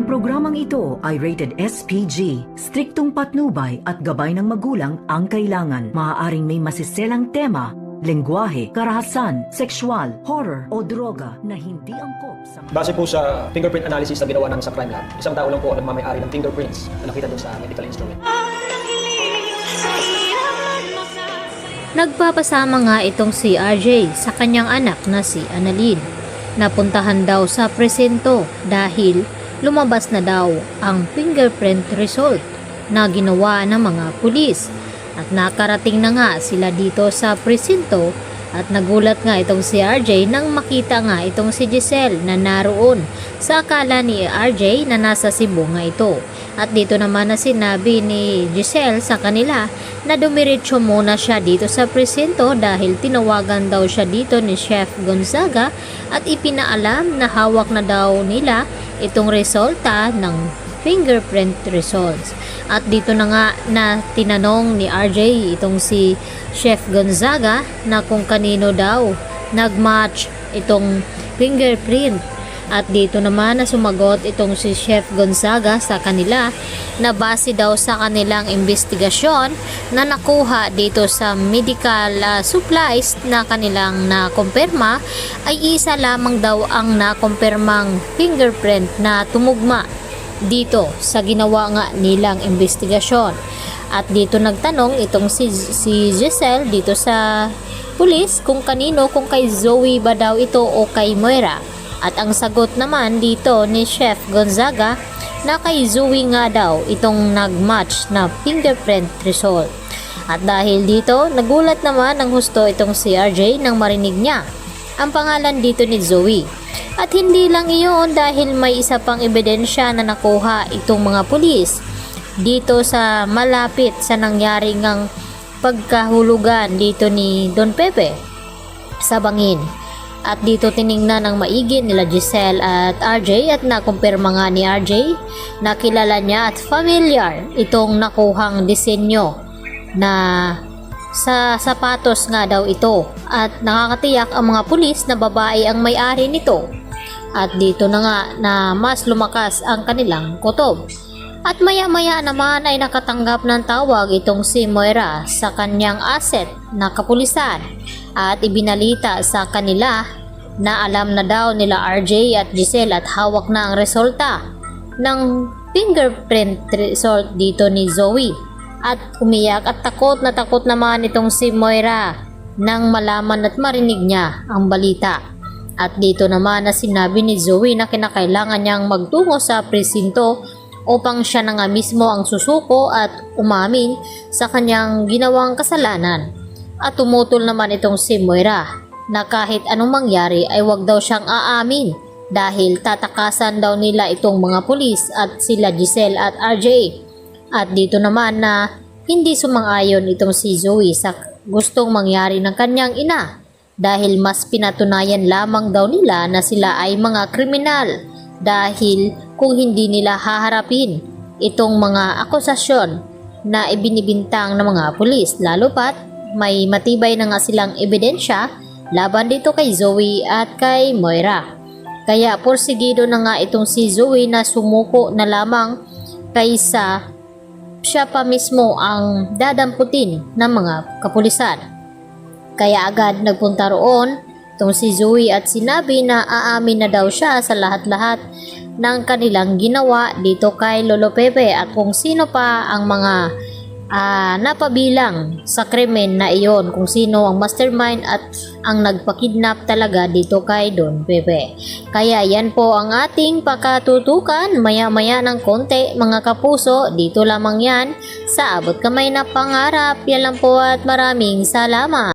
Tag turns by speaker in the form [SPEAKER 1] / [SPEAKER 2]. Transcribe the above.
[SPEAKER 1] programang ito ay rated SPG. Striktong patnubay at gabay ng magulang ang kailangan. Maaaring may masiselang tema, lengguwahe, karahasan, sexual, horror o droga na hindi angkop sa...
[SPEAKER 2] Base po sa fingerprint analysis na ginawa namin sa crime lab, isang tao lang po ang nagmamayari ng fingerprints na nakita doon sa medical instrument.
[SPEAKER 3] Nagpapasama nga itong si RJ sa kanyang anak na si Annalyn. Napuntahan daw sa presinto dahil lumabas na daw ang fingerprint result na ginawa ng mga pulis. At nakarating na nga sila dito sa presinto at nagulat nga itong si RJ nang makita nga itong si Giselle na naroon sa akala ni RJ na nasa Cebu nga ito. At dito naman na sinabi ni Giselle sa kanila na dumiretso muna siya dito sa presinto dahil tinawagan daw siya dito ni Chef Gonzaga at ipinaalam na hawak na daw nila itong resulta ng fingerprint results. At dito na nga na tinanong ni RJ itong si Chef Gonzaga na kung kanino daw nagmatch itong fingerprint. At dito naman na sumagot itong si Chef Gonzaga sa kanila na base daw sa kanilang investigasyon na nakuha dito sa medical supplies na kanilang nakumpirma ay isa lamang daw ang nakumpirmang fingerprint na tumugma dito sa ginawa nga nilang investigasyon. At dito nagtanong itong si Giselle dito sa pulis kung kanino, kung kay Zoe ba daw ito o kay Moira. At ang sagot naman dito ni Chef Gonzaga na kay Zoe nga daw itong nagmatch na fingerprint result. At dahil dito, nagulat naman ng husto itong si RJ nang marinig niya ang pangalan dito ni Zoe. At hindi lang iyon dahil may isa pang ebidensya na nakuha itong mga pulis dito sa malapit sa nangyari ngang pagkahulugan dito ni Don Pepe sa bangin. At dito tiningnan ng maigi nila Giselle at RJ at nakumpirma nga ni RJ na kilala niya at familiar itong nakuhang disenyo na sa sapatos nga daw ito. At nakakatiyak ang mga pulis na babae ang may-ari nito. At dito na nga na mas lumakas ang kanilang kutob. At maya-maya naman ay nakatanggap ng tawag itong si Moira sa kanyang asset na kapulisan at ibinalita sa kanila na alam na daw nila RJ at Giselle at hawak na ang resulta ng fingerprint result dito ni Zoe. At umiyak at takot naman itong si Moira nang malaman at marinig niya ang balita. At dito naman na sinabi ni Zoe na kinakailangan niyang magtungo sa presinto upang siya na nga mismo ang susuko at umamin sa kanyang ginawang kasalanan. At tumutol naman itong si Moira na kahit anong mangyari ay wag daw siyang aamin dahil tatakasan daw nila itong mga pulis at sila Giselle at RJ. At dito naman na hindi sumang-ayon itong si Zoe sa gustong mangyari ng kanyang ina dahil mas pinatunayan lamang daw nila na sila ay mga kriminal dahil kung hindi nila haharapin itong mga akusasyon na ibinibintang ng mga pulis, lalo pat may matibay na nga silang ebidensya laban dito kay Zoe at kay Moira. Kaya porsigido na nga itong si Zoe na sumuko na lamang kaysa siya pa mismo ang dadamputin ng mga kapulisan. Kaya agad nagpunta roon itong si Zoe at sinabi na aamin na daw siya sa lahat-lahat ng kanilang ginawa dito kay Lolo Pepe at kung sino pa ang mga napabilang sa krimen na iyon, kung sino ang mastermind at ang nagpakidnap talaga dito kay Don Pepe. Kaya yan po ang ating pakatutukan maya-maya ng konti mga kapuso, dito lamang yan sa Abot Kamay na Pangarap. Yan lang po at maraming salamat.